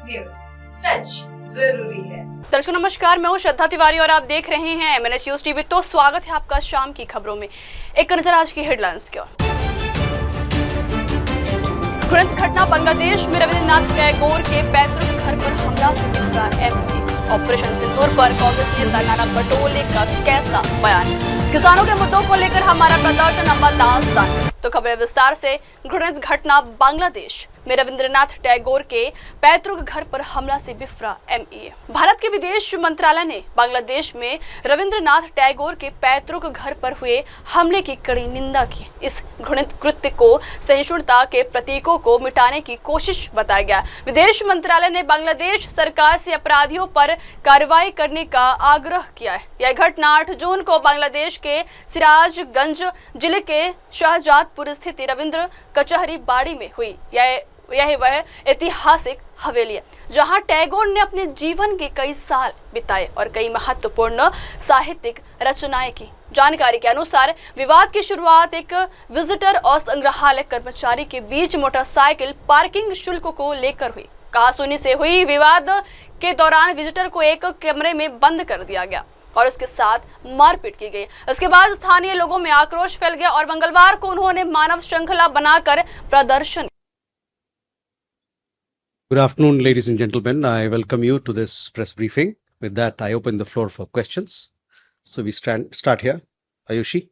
News, सच जरूरी है। दर्शकों नमस्कार, मैं हूं श्रद्धा तिवारी और आप देख रहे हैं MNS न्यूज टीवी। तो स्वागत है आपका शाम की खबरों में। एक नजर आज की हेडलाइंस की ओर। घृणित घटना, बांग्लादेश में रविंद्रनाथ टैगोर के पैतृक घर पर हमला से बिखरा MP। ऑपरेशन सिंदूर पर कांग्रेस नेता नाना पटोले का कैसा बयान। किसानों के मुद्दों को लेकर हमारा प्रदर्शन, अम्बा दास्तान। तो खबरें विस्तार से। घृणित घटना, बांग्लादेश में रविंद्रनाथ टैगोर के पैतृक घर पर हमला से बिफरा ME। भारत के विदेश मंत्रालय ने बांग्लादेश में रविंद्रनाथ टैगोर के पैतृक घर पर हुए हमले की कड़ी निंदा की। इस घृणित कृत्य को सहिष्णुता के प्रतीकों को मिटाने की कोशिश बताया गया। विदेश मंत्रालय ने बांग्लादेश सरकार से अपराधियों पर कार्रवाई करने का आग्रह किया है। यह घटना 8 जून को बांग्लादेश के सिराजगंज जिले के शाहजादपुर स्थित रविंद्र कचहरी बाड़ी में हुई। यह वह ऐतिहासिक हवेली है जहां टैगोर ने अपने जीवन के कई साल बिताए और कई महत्वपूर्ण साहित्यिक रचनाएं की। जानकारी के अनुसार विवाद की शुरुआत एक विजिटर और संग्रहालय कर्मचारी के बीच मोटरसाइकिल पार्किंग शुल्क को लेकर हुई। कहासुनी से हुई विवाद के दौरान विजिटर को एक कमरे में बंद कर दिया गया और उसके साथ मारपीट की गई। इसके बाद स्थानीय लोगों में आक्रोश फैल गया और मंगलवार को उन्होंने मानव श्रृंखला बनाकर प्रदर्शन। Good afternoon, ladies and gentlemen. I welcome you to this press briefing. With that, I open the floor for questions. So we start here. Ayushi.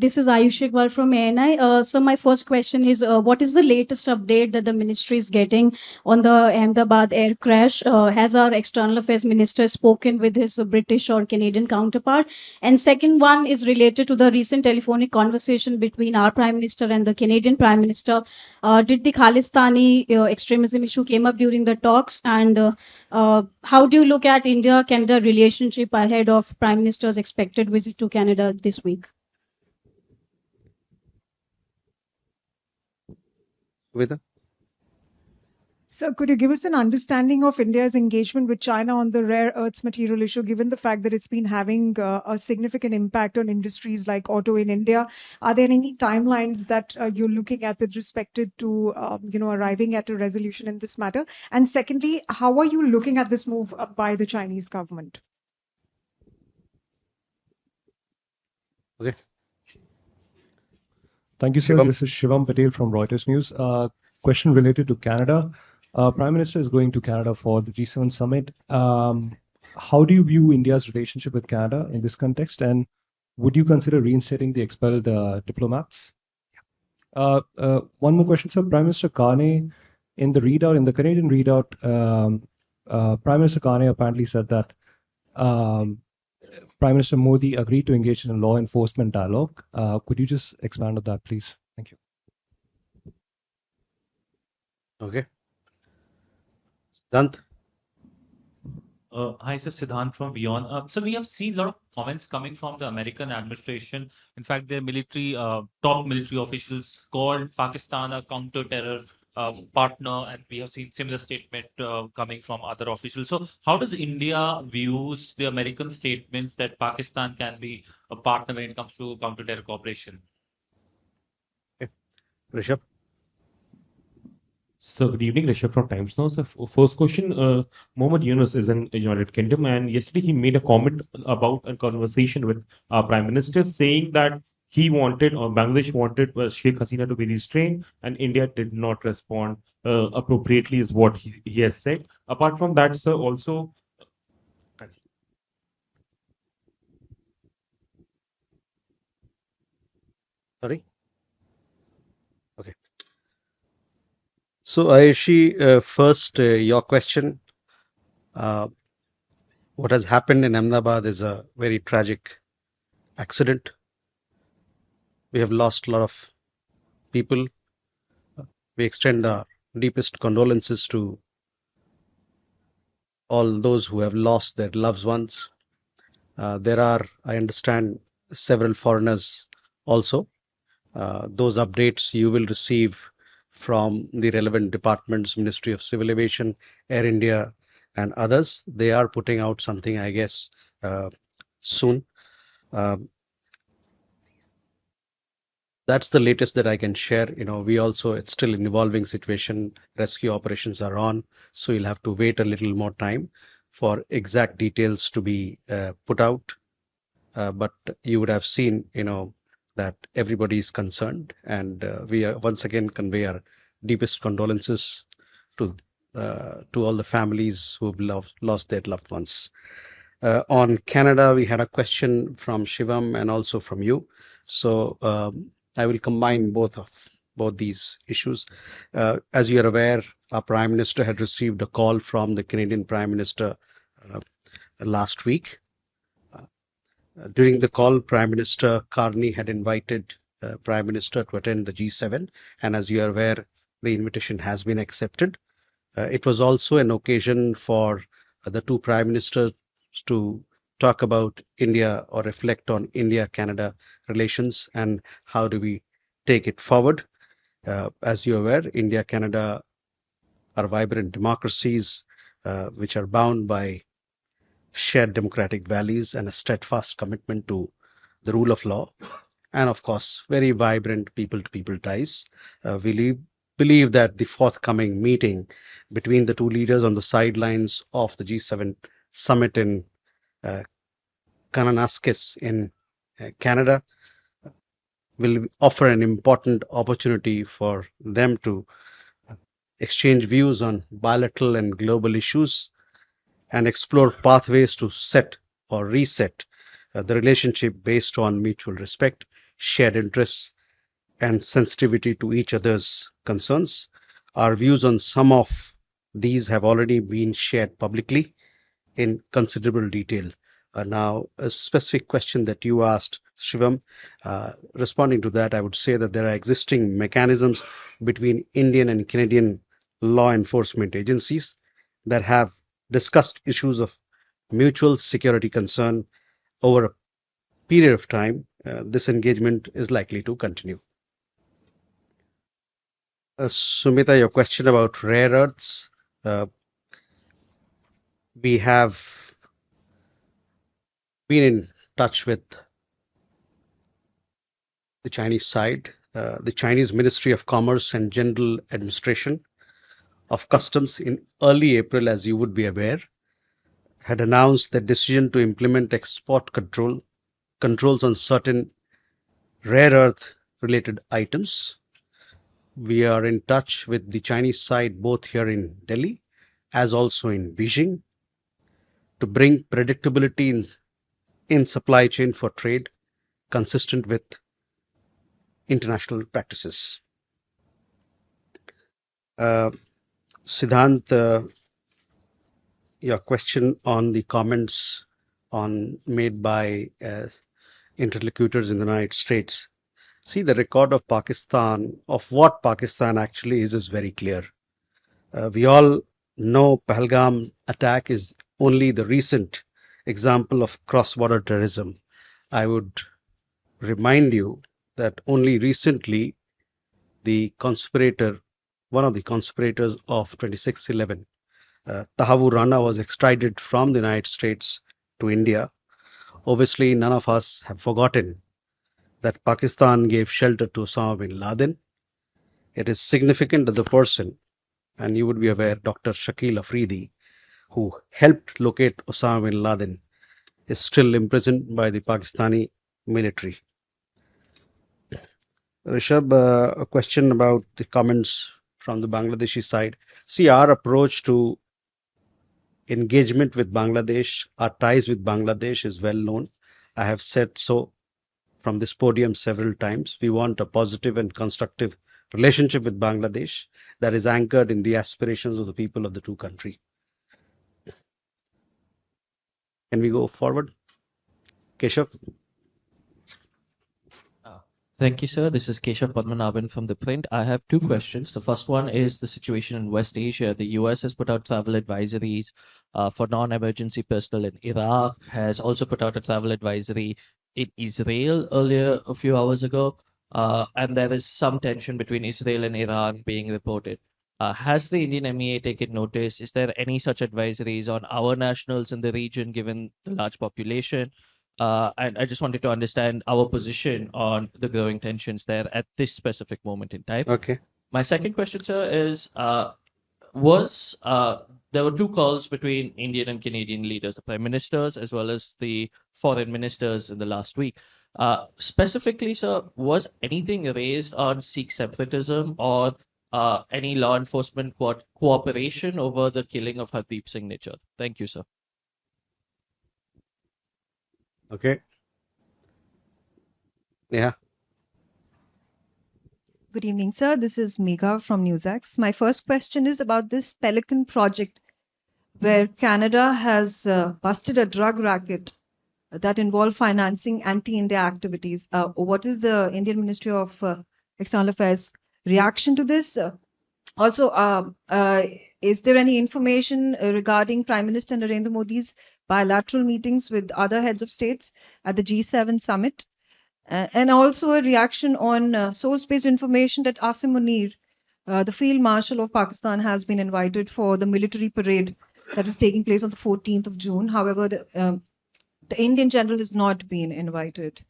This is Ayushi Iqbal from ANI. So my first question is, what is the latest update that the ministry is getting on the Ahmedabad air crash? Has our external affairs minister spoken with his British or Canadian counterpart? And second one is related to the recent telephonic conversation between our prime minister and the Canadian prime minister. Did the Khalistani extremism issue came up during the talks? And how do you look at India-Canada relationship ahead of prime minister's expected visit to Canada this week? Veda. So could you give us an understanding of India's engagement with China on the rare earths material issue, given the fact that it's been having a significant impact on industries like auto in India? Are there any timelines that you're looking at with respect to, arriving at a resolution in this matter? And secondly, how are you looking at this move by the Chinese government? Okay. Thank you, sir. Shivam. This is Shivam Patel from Reuters News. Question related to Canada. Prime Minister is going to Canada for the G7 summit. How do you view India's relationship with Canada in this context? And would you consider reinstating the expelled diplomats? One more question, sir. Prime Minister Carney, in the Canadian readout, Prime Minister Carney apparently said that Prime Minister Modi agreed to engage in a law enforcement dialogue. Could you just expand on that, please? Thank you. Okay. Dant. Hi, sir. Siddhant from Beyond. So we have seen a lot of comments coming from the American administration. In fact, their top military officials called Pakistan a counter-terror partner, and we have seen similar statement coming from other officials. So how does India views the American statements that Pakistan can be a partner when it comes to counter-terror cooperation? Okay. Rishabh. So good evening, Rishabh from Times Now. So first question, Mohammed Yunus is in United Kingdom, and yesterday he made a comment about a conversation with our Prime Minister saying that he wanted, or Bangladesh wanted, Sheikh Hasina to be restrained, and India did not respond appropriately, is what he has said. Apart from that, sir, also. Sorry. Okay. So Ayushi, first your question. What has happened in Ahmedabad is a very tragic accident. We have lost a lot of people. We extend our deepest condolences to all those who have lost their loved ones. There are, I understand, several foreigners also. Those updates you will receive from the relevant departments, Ministry of Civil Aviation, Air India, and others. They are putting out something, I guess, soon. Um, that's the latest that I can share. We also, it's still an evolving situation. Rescue operations are on, so you'll have to wait a little more time for exact details to be put out. But you would have seen, that everybody is concerned, and we are, once again convey our deepest condolences to all the families who've lost their loved ones. On Canada, we had a question from Shivam and also from you. So I will combine both these issues. As you are aware, our Prime Minister had received a call from the Canadian Prime Minister uh, last week. During the call, Prime Minister Carney had invited Prime Minister to attend the G7, and as you are aware, the invitation has been accepted. It was also an occasion for the two prime ministers to talk about India or reflect on India-Canada relations and how do we take it forward. As you're aware, India-Canada are vibrant democracies which are bound by shared democratic values and a steadfast commitment to the rule of law, and of course, very vibrant people-to-people ties. Believe that the forthcoming meeting between the two leaders on the sidelines of the G7 summit in uh, Kananaskis in Canada will offer an important opportunity for them to exchange views on bilateral and global issues and explore pathways to set or reset the relationship based on mutual respect, shared interests, and sensitivity to each other's concerns. Our views on some of these have already been shared publicly in considerable detail. Now, a specific question that you asked, Shivam, responding to that, I would say that there are existing mechanisms between Indian and Canadian law enforcement agencies that have discussed issues of mutual security concern over a period of time. This engagement is likely to continue. Sumita, your question about rare earths. We have been in touch with the Chinese side. The Chinese Ministry of Commerce and General Administration of Customs in early April, as you would be aware, had announced the decision to implement export controls on certain rare earth related items. We are in touch with the Chinese side both here in Delhi as also in Beijing to bring predictability in supply chain for trade consistent with international practices. Siddhant, your question on the comments made by interlocutors in the United States. See, the record of Pakistan, of what Pakistan actually is very clear. We all know Pahalgam attack is only the recent example of cross-border terrorism. I would remind you that only recently one of the conspirators of 26/11, Tahavu Rana, was extradited from the United States to India. Obviously, none of us have forgotten that Pakistan gave shelter to Osama bin Laden. It is significant that the person, and you would be aware, Dr. Shakil Afridi, who helped locate Osama bin Laden, is still imprisoned by the Pakistani military. Rishabh, a question about the comments from the Bangladeshi side. See, our approach to engagement with Bangladesh, our ties with Bangladesh is well known. I have said so from this podium several times. We want a positive and constructive relationship with Bangladesh that is anchored in the aspirations of the people of the two countries. Can we go forward? Keshav? Thank you, sir. This is Keshav Padmanabhan from The Print. I have two questions. The first one is the situation in West Asia. The US has put out travel advisories for non-emergency personnel in Iraq, has also put out a travel advisory in Israel earlier a few hours ago, and there is some tension between Israel and Iran being reported. Has the Indian MEA taken notice? Is there any such advisories on our nationals in the region given the large population? And I just wanted to understand our position on the growing tensions there at this specific moment in time. Okay. My second question, sir, is was there were two calls between Indian and Canadian leaders, the prime ministers as well as the foreign ministers in the last week. Specifically, sir, was anything raised on Sikh separatism or any law enforcement cooperation over the killing of Hardeep Singh Nijjar? Thank you, sir. Okay. Yeah. Good evening, sir. This is Megha from NewsX. My first question is about this Pelican project, where Canada has busted a drug racket that involved financing anti-India activities. What is the Indian Ministry of External Affairs reaction to this? Also, is there any information regarding Prime Minister Narendra Modi's bilateral meetings with other heads of states at the G7 summit? And also a reaction on source-based information that Asim Munir, the Field Marshal of Pakistan, has been invited for the military parade that is taking place on the 14th of June. However, the Indian general has not been invited.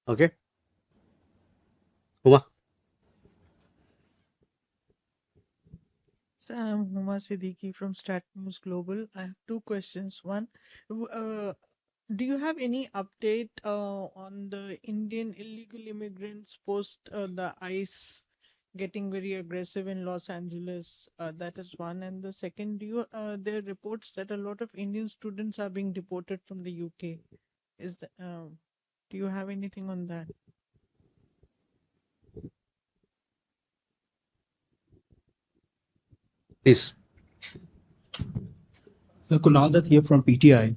Okay. Huma. So I'm Huma Siddiqui from Stat News Global. I have two questions. One, do you have any update on the Indian illegal immigrants post the ICE getting very aggressive in Los Angeles? That is one. And the second, there are reports that a lot of Indian students are being deported from the UK. Do you have anything on that? Please. Kunal Dutt here from PTI.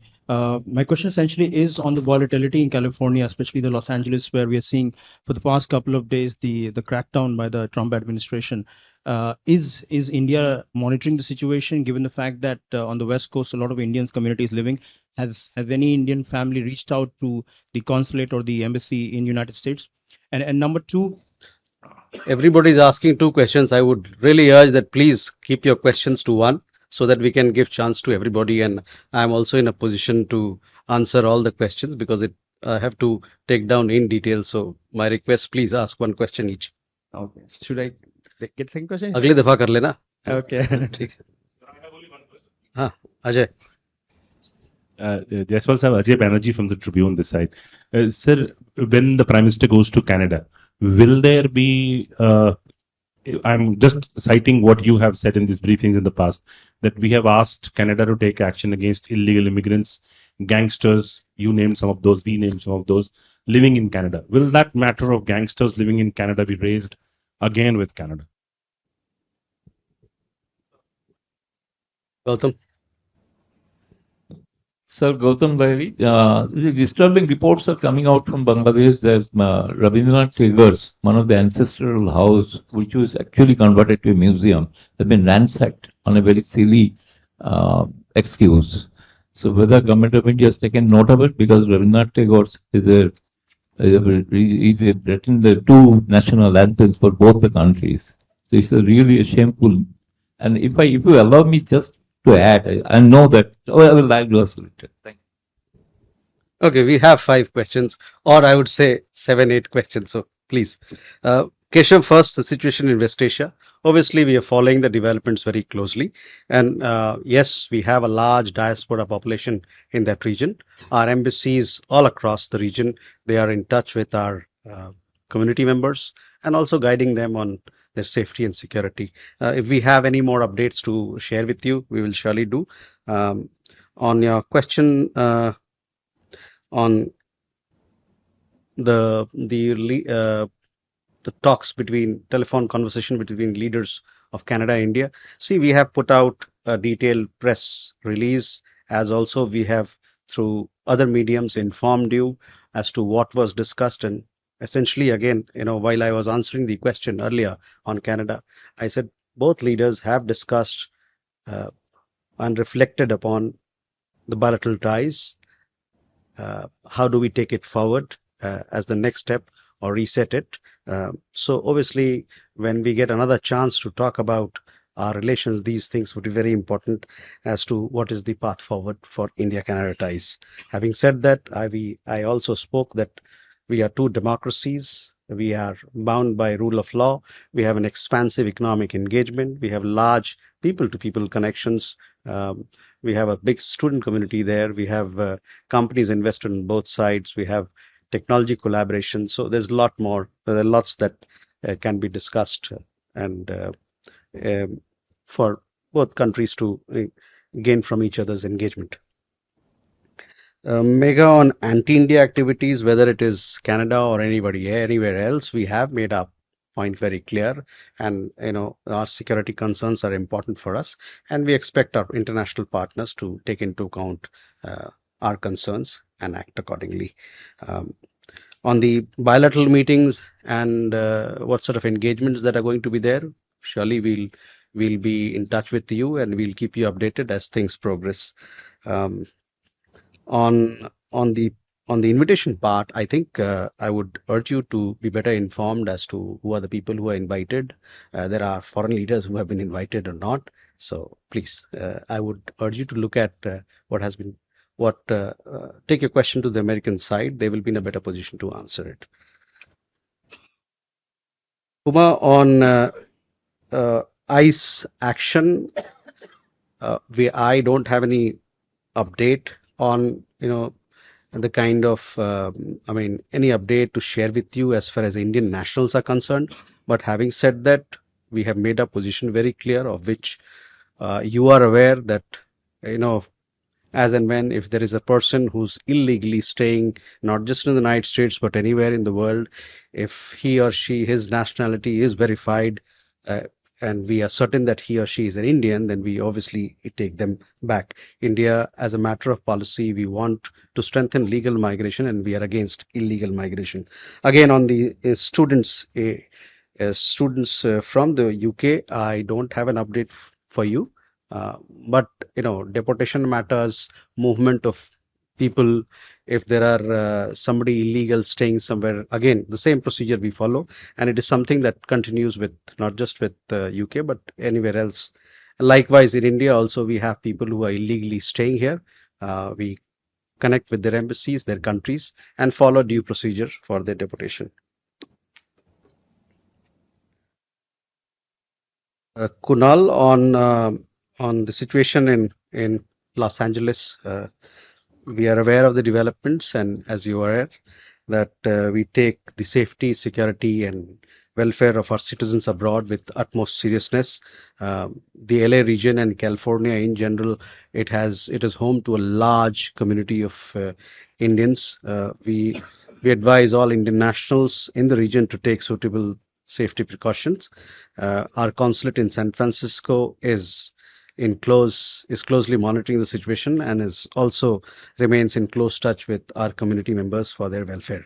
My question essentially is on the volatility in California, especially the Los Angeles, where we are seeing for the past couple of days the crackdown by the Trump administration. Is India monitoring the situation, given the fact that on the West Coast a lot of Indian community is living? Has any Indian family reached out to the consulate or the embassy in United States? And number two, Everybody is asking two questions. I would really urge that please keep your questions to one so that we can give chance to everybody. And I'm also in a position to answer all the questions because I have to take down in detail. So my request, please ask one question each. okay, should I get second question? अगली दफा कर लेना. Okay. ठीक. हाँ, Ajay. Jaiswal sir, Ajay Banerjee from the Tribune this side. Sir, when the Prime Minister goes to Canada, will there be, I'm just citing what you have said in these briefings in the past, that we have asked Canada to take action against illegal immigrants, gangsters, you named some of those, we named some of those, living in Canada. Will that matter of gangsters living in Canada be raised again with Canada? Gautam. Sir Gautam Bahri, the disturbing reports are coming out from Bangladesh that Rabindranath Tagore's, one of the ancestral house, which was actually converted to a museum, has been ransacked on a very silly excuse. So whether government of India has taken note of it, because Rabindranath Tagore is written the two national anthems for both the countries. So it's really a shameful. And if you allow me just to add, I know that I will like to ask it. Thank you. Okay, we have 5 questions, or I would say 7, 8 questions. So please, Keshav, first, the situation in West Asia. Obviously, we are following the developments very closely, and yes, we have a large diaspora population in that region. Our embassies all across the region, they are in touch with our community members and also guiding them on their safety and security. If we have any more updates to share with you, we will surely do. On your question on the talks telephone conversation between leaders of Canada and India. See, we have put out a detailed press release, as also we have through other mediums informed you as to what was discussed. And essentially, again, while I was answering the question earlier on Canada, I said both leaders have discussed and reflected upon the bilateral ties. How do we take it forward as the next step or reset it? So obviously, when we get another chance to talk about our relations, these things would be very important as to what is the path forward for India-Canada ties. Having said that, I also spoke that we are two democracies. We are bound by rule of law. We have an expansive economic engagement. We have large people-to-people connections. We have a big student community there. We have companies invested on both sides. We have technology collaboration. So there's a lot more. There are lots that can be discussed and for both countries to gain from each other's engagement. Mega on anti-India activities, whether it is Canada or anywhere else, we have made our point very clear, and our security concerns are important for us, and we expect our international partners to take into account our concerns and act accordingly. On the bilateral meetings and what sort of engagements that are going to be there, surely we'll be in touch with you and we'll keep you updated as things progress. On the invitation part, I think I would urge you to be better informed as to who are the people who are invited. There are foreign leaders who have been invited or not. So please, I would urge you to look at take your question to the American side. They will be in a better position to answer it. Uma, on ICE action, I don't have any update on the kind of any update to share with you as far as Indian nationals are concerned. But having said that, we have made our position very clear, of which you are aware that as and when, if there is a person who's illegally staying not just in the United States but anywhere in the world, if he or she, his nationality is verified, and we are certain that he or she is an Indian, then we obviously take them back. India, as a matter of policy, we want to strengthen legal migration, and we are against illegal migration. Again, on the students from the UK, I don't have an update for you. But deportation matters, movement of people, if there are somebody illegal staying somewhere, again the same procedure we follow, and it is something that continues with not just with UK but anywhere else. Likewise, in India also, we have people who are illegally staying here. We connect with their embassies, their countries, and follow due procedure for their deportation. Kunal, on the situation in Los Angeles, we are aware of the developments, and as you are aware, that we take the safety, security, and welfare of our citizens abroad with utmost seriousness. The LA region and California in general, it is home to a large community of Indians. We advise all Indian nationals in the region to take suitable safety precautions. Our consulate in San Francisco is closely monitoring the situation and remains in close touch with our community members for their welfare.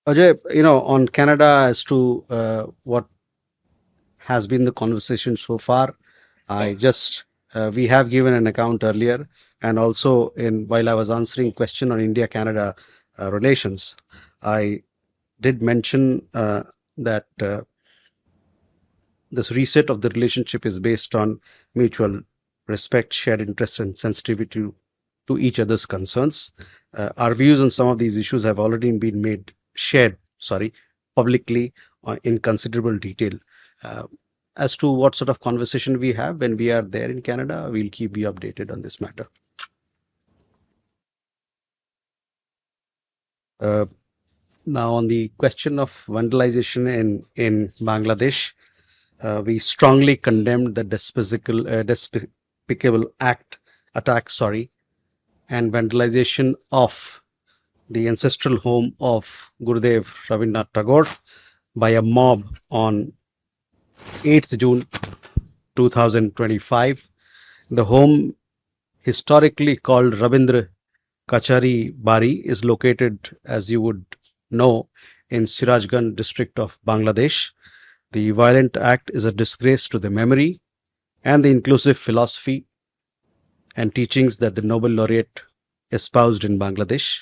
Ajay, on Canada, as to what has been the conversation so far, we have given an account earlier, and also while I was answering question on India-Canada relations, I did mention that this reset of the relationship is based on mutual respect, shared interest, and sensitivity to each other's concerns. Our views on some of these issues have already been shared publicly in considerable detail. As to what sort of conversation we have when we are there in Canada, we'll keep you updated on this matter. Now, on the question of vandalization in Bangladesh, we strongly condemned the despicable attack, and vandalization of the ancestral home of Gurudev Rabindranath Tagore by a mob on 8th June 2025. The home, historically called Rabindra Kachari Bari, is located, as you would know, in Sirajganj district of Bangladesh. The violent act is a disgrace to the memory and the inclusive philosophy and teachings that the Nobel laureate espoused in Bangladesh.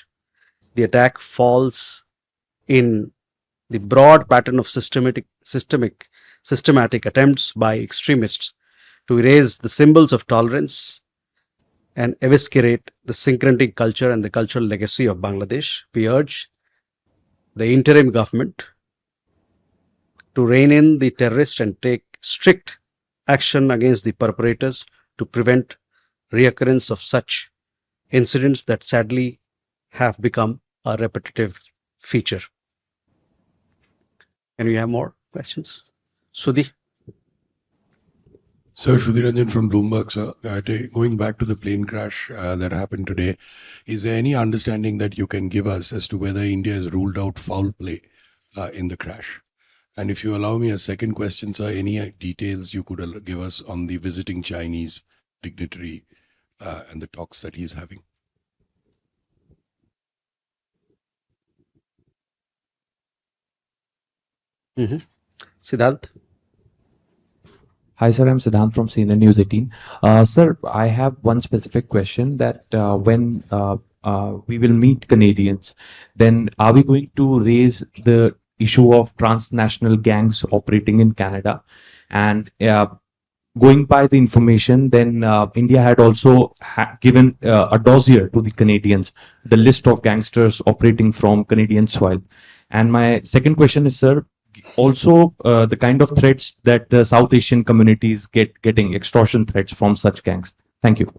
The attack falls in the broad pattern of systematic attempts by extremists to erase the symbols of tolerance and eviscerate the syncretic culture and the cultural legacy of Bangladesh, we urge the interim government to rein in the terrorists and take strict action against the perpetrators to prevent reoccurrence of such incidents that sadly have become a repetitive feature. Can we have more questions? Sudhi? Sir, Sudhiranjan from Bloomberg, sir. Going back to the plane crash that happened today, is there any understanding that you can give us as to whether India has ruled out foul play in the crash? And if you allow me a second question, sir, any details you could give us on the visiting Chinese dignitary and the talks that he's having? Siddharth? Hi, sir. I'm Siddhant from CNN News 18. Sir, I have one specific question that when we will meet Canadians, then are we going to raise the issue of transnational gangs operating in Canada? And going by the information, then India had also given a dossier to the Canadians, the list of gangsters operating from Canadian soil. And my second question is, sir, also the kind of threats that the South Asian communities getting extortion threats from such gangs. Thank you.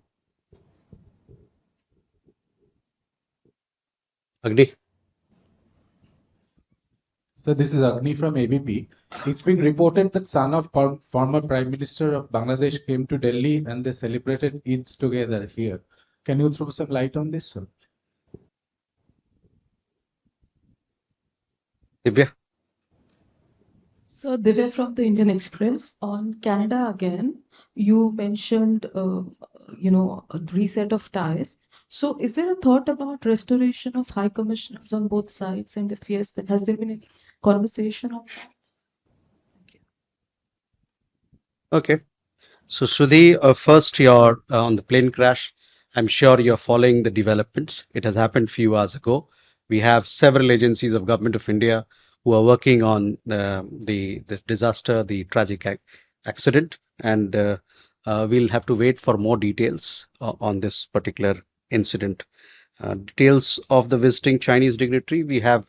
Agni? So this is Agni from ABP. It's been reported that son of former Prime Minister of Bangladesh came to Delhi and they celebrated Eid together here. Can you throw some light on this, sir? Divya? So Divya from the Indian Express. On Canada again, you mentioned, a reset of ties. So is there a thought about restoration of high commissioners on both sides? And if yes, then has there been a conversation on that? Okay. So Sudhi, first you're on the plane crash. I'm sure you're following the developments. It has happened a few hours ago. We have several agencies of Government of India who are working on the disaster, the tragic accident, and we'll have to wait for more details on this particular incident. Details of the visiting Chinese dignitary, we have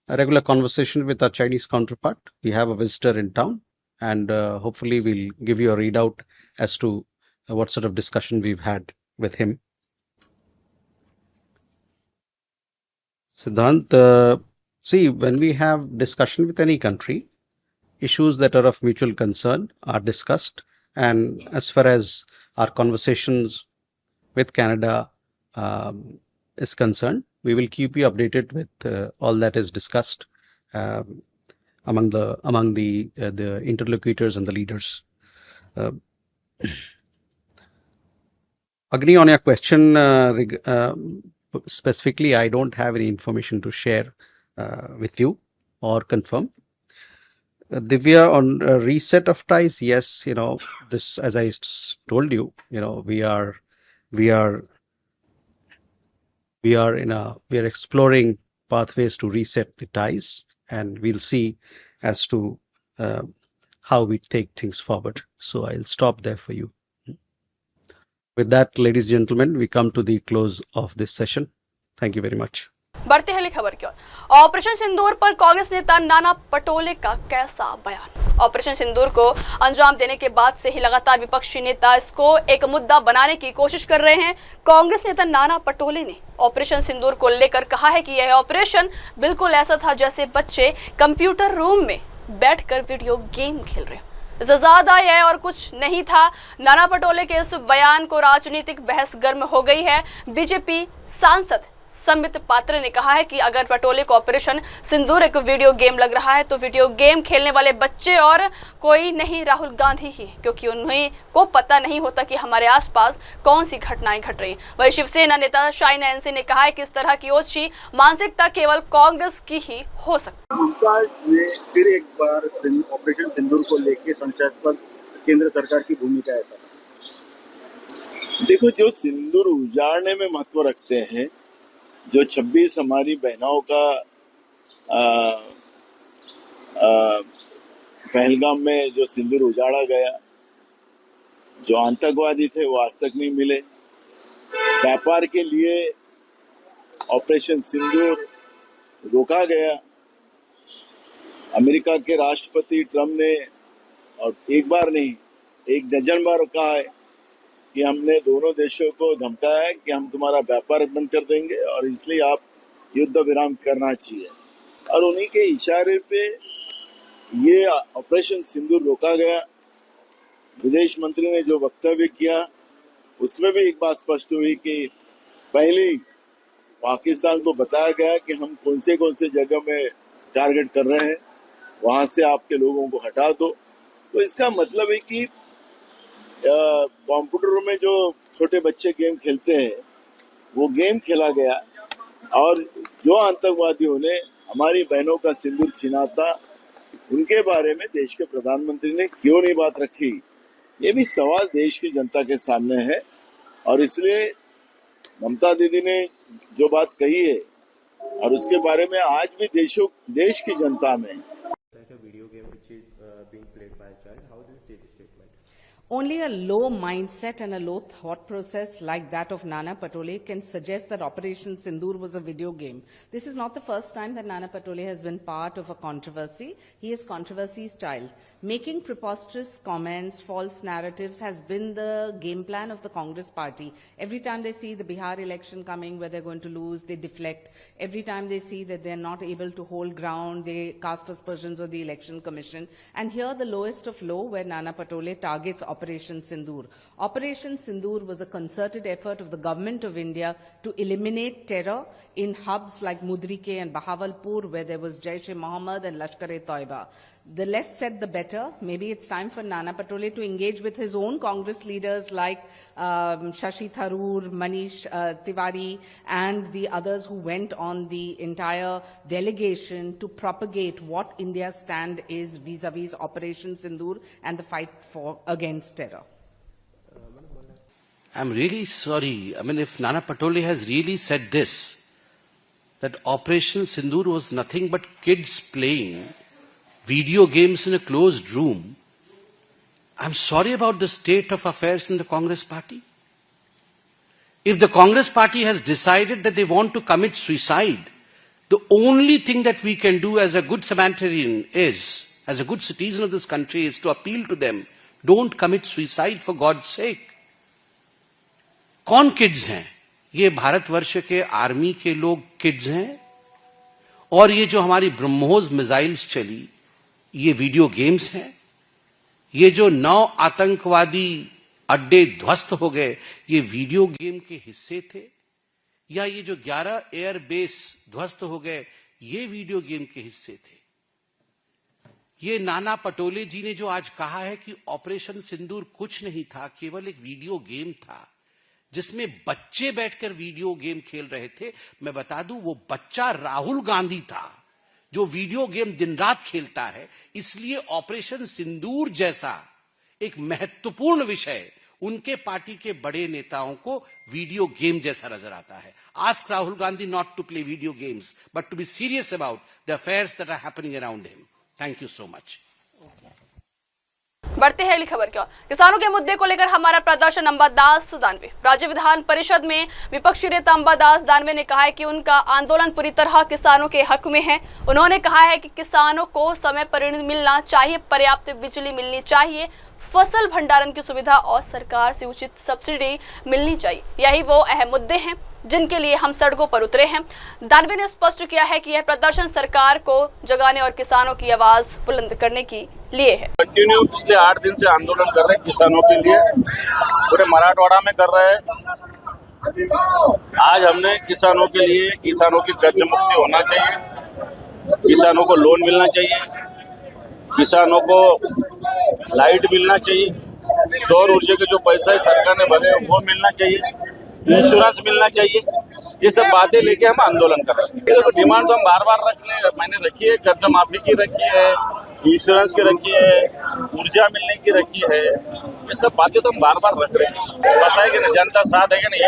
a regular conversation with our Chinese counterpart. We have a visitor in town, and hopefully we'll give you a readout as to what sort of discussion we've had with him. Siddhant, see, when we have discussion with any country, issues that are of mutual concern are discussed. And as far as our conversations with Canada is concerned, we will keep you updated with all that is discussed among the interlocutors and the leaders. Agni, on your question specifically, I don't have any information to share with you or confirm. Divya, on reset of ties, yes, this, as I told you, we are exploring pathways to reset the ties, and we'll see as to how we take things forward. So I'll stop there for you. With that, ladies and gentlemen, we come to the close of this session. Thank you very much. बढ़ते हैं खबर की ओर। Operation सिंदूर पर कांग्रेस नेता नाना पटोले का कैसा बयान। Operation सिंदूर को अंजाम देने के बाद से ही लगातार विपक्षी नेता इसको एक मुद्दा बनाने की कोशिश कर रहे हैं। कांग्रेस नेता नाना पटोले ने ऑपरेशन सिंदूर को लेकर कहा है कि यह ऑपरेशन बिल्कुल ऐसा था जैसे बच्चे कंप्यूटर रूम में बैठकर वीडियो गेम खेल रहे हो। इससे ज्यादा यह और कुछ नहीं था। नाना पटोले के इस बयान को राजनीतिक बहस गर्म हो गई है। बीजेपी सांसद संबित पात्र ने कहा है कि अगर पटोले को ऑपरेशन सिंदूर एक वीडियो गेम लग रहा है तो वीडियो गेम खेलने वाले बच्चे और कोई नहीं राहुल गांधी ही, क्योंकि उन्हें को पता नहीं होता कि हमारे आसपास कौन सी घटनाएं घट रही। वहीं शिवसेना नेता शाइन एनसी ने कहा है कि इस तरह की ओछी मानसिकता केवल कांग्रेस की ही हो सकती है। फिर एक बार ऑपरेशन सिंदूर को लेकर संसद पर केंद्र सरकार की भूमिका ऐसा, देखो, जो सिंदूर उजाड़ने में महत्व रखते हैं, जो 26 हमारी बहनों का पहलगाम में जो सिंदूर उजाड़ा गया, जो आतंकवादी थे वो आज तक नहीं मिले। व्यापार के लिए ऑपरेशन सिंदूर रोका गया। अमेरिका के राष्ट्रपति ट्रम्प ने, और एक बार नहीं, एक डजन बार कहा है कि हमने दोनों देशों को धमकाया है कि हम तुम्हारा व्यापार बंद कर देंगे और इसलिए आप युद्ध विराम करना चाहिए। और उन्हीं के इशारे पे ये ऑपरेशन सिंदूर रोका गया। विदेश मंत्री ने जो वक्तव्य किया उसमें भी एक बात स्पष्ट हुई कि पहले पाकिस्तान को बताया गया कि हम कौन से जगह में टारगेट कर रहे हैं, वहां से आपके लोगों को हटा दो। तो इसका मतलब है कि कंप्यूटर में जो छोटे बच्चे गेम खेलते हैं वो गेम खेला गया, और जो आतंकवादियों ने हमारी बहनों का सिंदूर छीना था उनके बारे में देश के प्रधानमंत्री ने क्यों नहीं बात रखी, ये भी सवाल देश की जनता के सामने है। और इसलिए ममता दीदी ने जो बात कही है और उसके बारे में आज भी देश की जनता में Only a low mindset and a low thought process like that of Nana Patole can suggest that Operation Sindoor was a video game. This is not the first time that Nana Patole has been part of a controversy. He is controversy's child. Making preposterous comments, false narratives has been the game plan of the Congress party. Every time they see the Bihar election coming where they're going to lose, they deflect. Every time they see that they're not able to hold ground, they cast aspersions on the Election Commission. And here the lowest of low, where Nana Patole targets Operation Sindoor. Operation Sindoor was a concerted effort of the government of India to eliminate terror in hubs like Mudrike and Bahawalpur, where there was Jaish-e-Mohammed and Lashkar-e-Toiba. The less said, the better. Maybe it's time for Nana Patole to engage with his own Congress leaders like Shashi Tharoor, Manish Tiwari, and the others who went on the entire delegation to propagate what India's stand is vis-a-vis Operation Sindoor and the fight against terror. I'm really sorry. I mean, if Nana Patole has really said this, that Operation Sindoor was nothing but kids playing video games in a closed room, I'm sorry about the state of affairs in the Congress party. If the Congress party has decided that they want to commit suicide, the only thing that we can do as a good Samaritan is, as a good citizen of this country, is to appeal to them, don't commit suicide for God's sake. कौन kids हैं? ये भारतवर्ष के army के लोग kids हैं, और ये जो हमारी ब्रह्मोस मिसाइल्स चली ये वीडियो गेम्स हैं। ये जो 9 आतंकवादी अड्डे ध्वस्त हो गए ये वीडियो गेम के हिस्से थे, या ये जो 11 एयरबेस ध्वस्त हो गए ये वीडियो गेम के हिस्से थे। ये नाना पटोले जी ने जो आज कहा है कि ऑपरेशन सिंदूर कुछ नहीं था, केवल एक वीडियो गेम था जिसमें बच्चे बैठकर वीडियो गेम खेल रहे थे, मैं बता दूं वो बच्चा राहुल गांधी था जो वीडियो गेम दिन रात खेलता है। इसलिए ऑपरेशन सिंदूर जैसा एक महत्वपूर्ण विषय उनके पार्टी के बड़े नेताओं को वीडियो गेम जैसा नजर आता है। Ask Rahul Gandhi not to play video games but to be serious about the affairs that are happening around him. Thank you so much. बढ़ते हैं अगली खबर की ओर। किसानों के मुद्दे को लेकर हमारा प्रदर्शन अंबादास दानवे। राज्य विधान परिषद में विपक्षी नेता अंबादास दानवे ने कहा है कि उनका आंदोलन पूरी तरह किसानों के हक में है। उन्होंने कहा है कि किसानों को समय पर ऋण मिलना चाहिए, पर्याप्त बिजली मिलनी चाहिए, फसल भंडारण की सुविधा और सरकार से उचित सब्सिडी मिलनी चाहिए। यही वो अहम मुद्दे हैं जिनके लिए हम सड़कों पर उतरे हैं। दानवे ने स्पष्ट किया है कि यह प्रदर्शन सरकार को जगाने और किसानों की आवाज बुलंद करने के लिए है। कंटिन्यू पिछले 8 दिन से आंदोलन कर रहे हैं किसानों के लिए, पूरे मराठवाड़ा में कर रहे हैं। आज हमने किसानों के लिए, किसानों की कर्ज मुक्ति होना चाहिए, किसानों को लोन मिलना चाहिए, किसानों को लाइट मिलना चाहिए, सौर ऊर्जा के जो पैसा है सरकार ने भरे वो मिलना चाहिए, इंश्योरेंस मिलना चाहिए। ये सब बातें लेके हम आंदोलन कर रहे हैं। डिमांड तो हम बार बार मैंने रखी है, कर्ज माफी की रखी है, इंश्योरेंस की रखी है, ऊर्जा मिलने की रखी है, ये सब बातें तो हम बार बार रख रहे हैं। पता है कि ना जनता साथ है कि नहीं,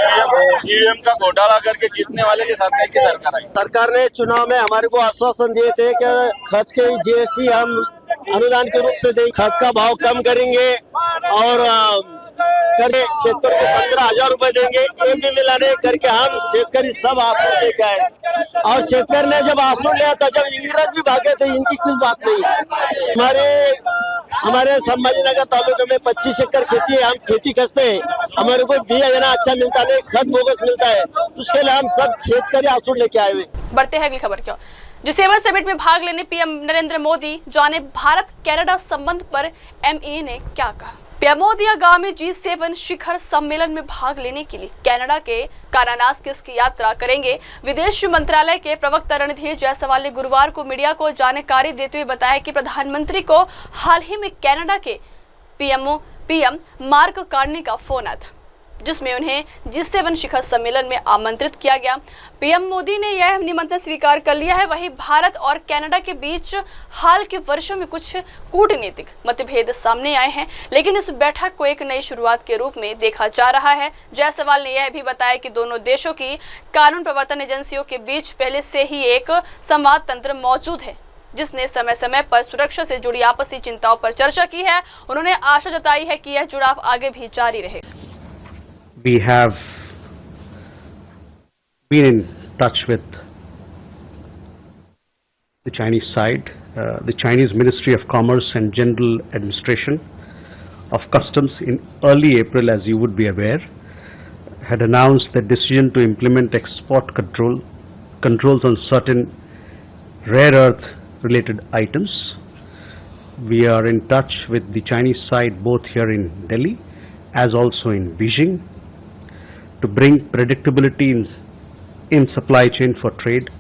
ईवीएम का घोटाला करके जीतने वाले के साथ की सरकार आई। सरकार ने चुनाव में हमारे को आश्वासन दिए थे कि खर्च के जीएसटी हम अनुदान के रूप से देंगे, खर्च का भाव कम करेंगे और शेतकरी को 15,000 रुपए देंगे। एक भी मिला नहीं करके हम शेतकरी सब आंसू लेके आए और शेतकरी ने जब आंसू लिया था, जब इंग्रज भी भागे थे, इनकी कोई बात नहीं। हमारे संभाजीनगर तालुके में 25 एकड़ खेती है, हम खेती करते हैं, हमारे को बिया देना अच्छा मिलता नहीं, खत बोगस मिलता है, उसके लिए हम सब शेतकरी आंसू लेके आए हुए। बढ़ते हैं अगली खबर की ओर। G7 समिट में भाग लेने पीएम नरेंद्र मोदी, जाने भारत कनाडा संबंध पर एमई ने क्या कहा। पीएम मोदी आगामी G7 शिखर सम्मेलन में भाग लेने के लिए कनाडा के कानानास्किस की यात्रा करेंगे। विदेश मंत्रालय के प्रवक्ता रणधीर जायसवाल ने गुरुवार को मीडिया को जानकारी देते हुए बताया कि प्रधानमंत्री को हाल ही में कनाडा के पीएम मार्क कार्नी का फोन आया था, जिसमें उन्हें G7 शिखर सम्मेलन में आमंत्रित किया गया। पीएम मोदी ने यह निमंत्रण स्वीकार कर लिया है। वहीं भारत और कनाडा के बीच हाल के वर्षों में कुछ कूटनीतिक मतभेद सामने आए हैं, लेकिन इस बैठक को एक नई शुरुआत के रूप में देखा जा रहा है। जायसवाल ने यह भी बताया कि दोनों देशों की कानून प्रवर्तन एजेंसियों के बीच पहले से ही एक संवाद तंत्र मौजूद है, जिसने समय समय पर सुरक्षा से जुड़ी आपसी चिंताओं पर चर्चा की है। उन्होंने आशा जताई है कि यह जुड़ाव आगे भी जारी रहेगा। We have been in touch with the Chinese side. The Chinese Ministry of Commerce and General Administration of Customs in early April, as you would be aware, had announced the decision to implement export controls on certain rare earth related items. We are in touch with the Chinese side both here in Delhi as also in Beijing, to bring predictability in supply chain for trade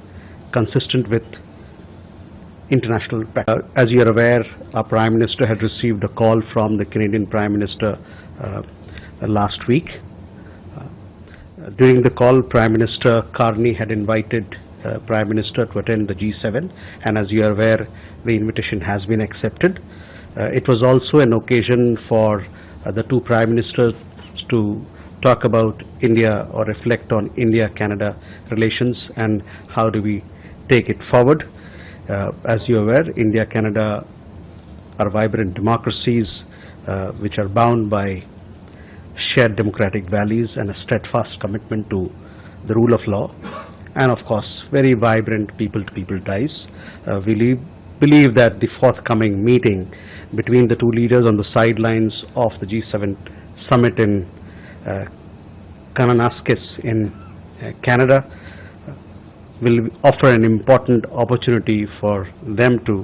consistent with international practice. As you are aware, our Prime Minister had received a call from the Canadian Prime Minister last week. During the call, Prime Minister Carney had invited Prime Minister to attend the G7, and as you are aware, the invitation has been accepted. It was also an occasion for the two Prime Ministers to talk about India or reflect on India-Canada relations and how do we take it forward. As you are aware, India-Canada are vibrant democracies which are bound by shared democratic values and a steadfast commitment to the rule of law, and of course very vibrant people-to-people ties. We believe that the forthcoming meeting between the two leaders on the sidelines of the G7 summit in Kananaskis in Canada will offer an important opportunity for them to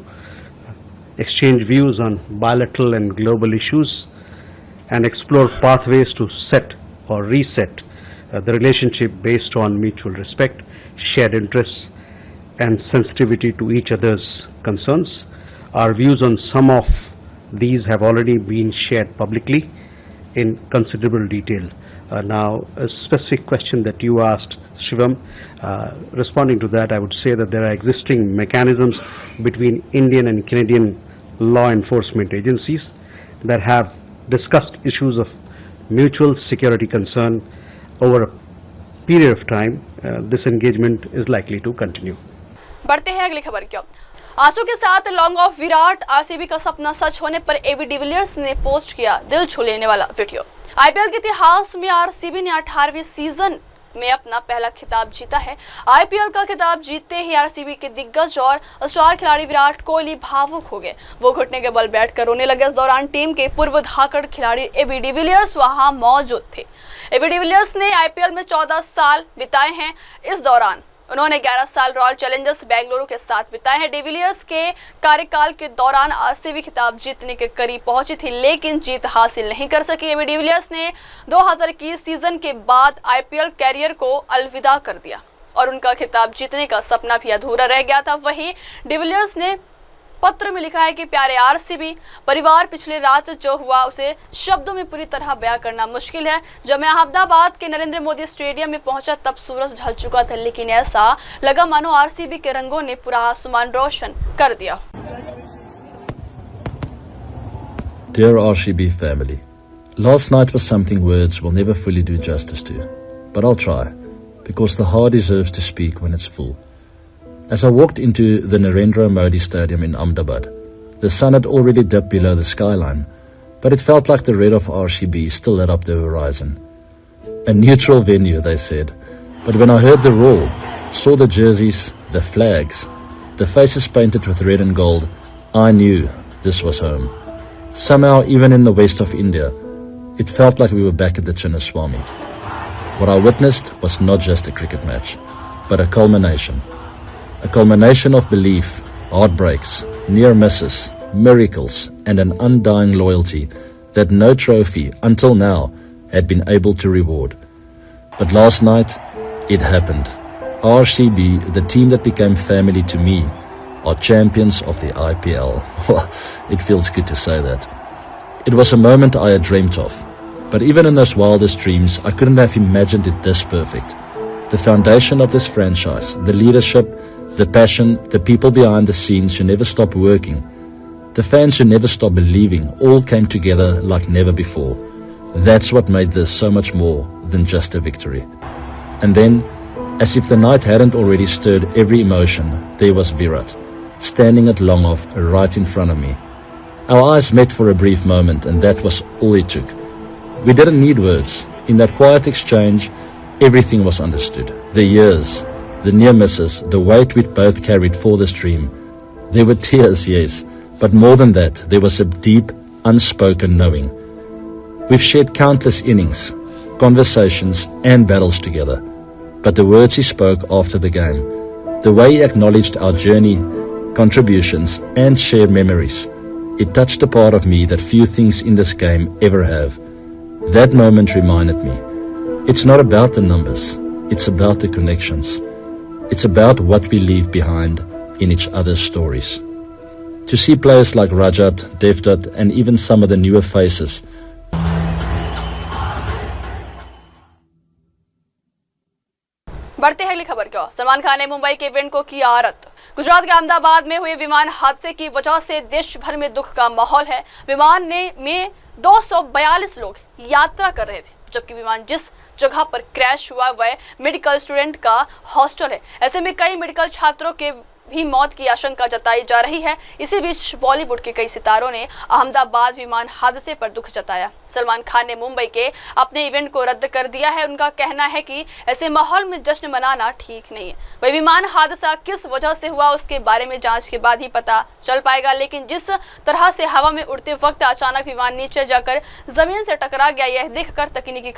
exchange views on bilateral and global issues and explore pathways to set or reset the relationship based on mutual respect, shared interests and sensitivity to each other's concerns. Our views on some of these have already been shared publicly in considerable detail. Now, a specific question that you asked, Shivam, responding to that, I would say that there are existing mechanisms between Indian and Canadian law enforcement agencies that have discussed issues of mutual security concern over a period of time. This engagement is likely to continue. बढ़ते हैं अगली खबर की ओर। आंसू के साथ long off Virat, RCB का सपना सच होने पर एबी डिविलियर्स ने पोस्ट किया दिल छू लेने वाला वीडियो। आईपीएल के इतिहास में आरसीबी ने 18वें सीजन में अपना पहला खिताब जीता है। आईपीएल का खिताब जीतते ही आरसीबी के दिग्गज और स्टार खिलाड़ी विराट कोहली भावुक हो गए। वो घुटने के बल बैठकर रोने लगे। इस दौरान टीम के पूर्व धाकड़ खिलाड़ी एबी डिविलियर्स वहां मौजूद थे। एबी डिविलियर्स ने आईपीएल में 14 साल बिताए हैं। इस दौरान उन्होंने 11 साल रॉयल चैलेंजर्स बेंगलुरु के साथ बिताए हैं। डिविलियर्स के कार्यकाल के दौरान आरसीबी खिताब जीतने के करीब पहुंची थी, लेकिन जीत हासिल नहीं कर सकी। एबी डिविलियर्स ने 2021 सीजन के बाद आईपीएल कैरियर को अलविदा कर दिया और उनका खिताब जीतने का सपना भी अधूरा रह गया था। वहीं डिविलियर्स ने पत्र में लिखा है कि प्यारे आरसीबी परिवार, पिछले रात जो हुआ उसे शब्दों में पूरी तरह बयां करना मुश्किल है। जब मैं अहमदाबाद के नरेंद्र मोदी स्टेडियम में पहुंचा तब सूरज ढल चुका था, लेकिन ऐसा लगा मानो आरसीबी के रंगों ने पूरा आसमान रोशन कर दिया। Dear RCB family, last night was something words will never fully do justice to, but I'll try, because the heart deserves to speak when it's full. As I walked into the Narendra Modi Stadium in Ahmedabad, the sun had already dipped below the skyline, but it felt like the red of RCB still lit up the horizon. A neutral venue, they said, but when I heard the roar, saw the jerseys, the flags, the faces painted with red and gold, I knew this was home. Somehow, even in the west of India, it felt like we were back at the Chinnaswamy. What I witnessed was not just a cricket match, but a culmination. A culmination of belief, heartbreaks, near misses, miracles, and an undying loyalty that no trophy, until now, had been able to reward. But last night, it happened. RCB, the team that became family to me, are champions of the IPL. Well, it feels good to say that. It was a moment I had dreamt of, but even in those wildest dreams, I couldn't have imagined it this perfect. The foundation of this franchise, the leadership, the passion, the people behind the scenes who never stopped working, the fans who never stopped believing, all came together like never before. That's what made this so much more than just a victory. And then, as if the night hadn't already stirred every emotion, there was Virat, standing at long off right in front of me. Our eyes met for a brief moment, and that was all it took. We didn't need words. In that quiet exchange, everything was understood. The years, the near misses, the weight we'd both carried for this dream. There were tears, yes, but more than that, there was a deep, unspoken knowing. We've shared countless innings, conversations, and battles together. But the words he spoke after the game, the way he acknowledged our journey, contributions, and shared memories, it touched a part of me that few things in this game ever have. That moment reminded me, it's not about the numbers, it's about the connections. It's about what we leave behind in each other's stories. To see players like Rajat, Devdutt, and even some of the newer faces बढ़ते हैं अगली खबर की ओर। सलमान खान ने मुंबई के event को किया रद्द। गुजरात के अहमदाबाद में हुए विमान हादसे की वजह से देश भर में दुख का माहौल है। विमान में 242 लोग यात्रा कर रहे थे, जबकि विमान जिस जगह पर क्रैश हुआ वह मेडिकल स्टूडेंट का हॉस्टल है। ऐसे में कई मेडिकल छात्रों के भी मौत की आशंका जताई जा रही है। इसी बीच बॉलीवुड के कई सितारों ने अहमदाबाद विमान हादसे पर दुख जताया। सलमान खान ने मुंबई के अपने इवेंट को रद्द कर दिया है। उनका कहना है कि ऐसे माहौल में जश्न मनाना ठीक नहीं है। वही विमान हादसा किस वजह से हुआ उसके बारे में जांच के बाद ही पता चल पाएगा, लेकिन जिस तरह से हवा में उड़ते वक्त अचानक विमान नीचे जाकर जमीन से टकरा गया, यह देखकर तकनीकी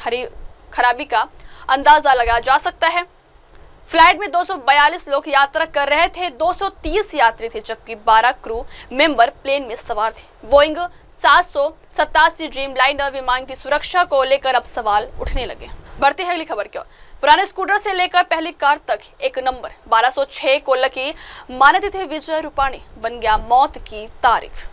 खराबी का अंदाजा लगाया जा सकता है। फ्लाइट में 242 लोग यात्रा कर रहे थे, 230 यात्री थे, जबकि 12 क्रू मेंबर प्लेन में सवार थे। बोइंग 787 ड्रीमलाइनर विमान की सुरक्षा को लेकर अब सवाल उठने लगे। बढ़ते हैं अगली खबर की ओर। पुराने स्कूटर से लेकर पहली कार तक एक नंबर 1206 को लकी मानते थे विजय रूपाणी, बन गया मौत की तारीख।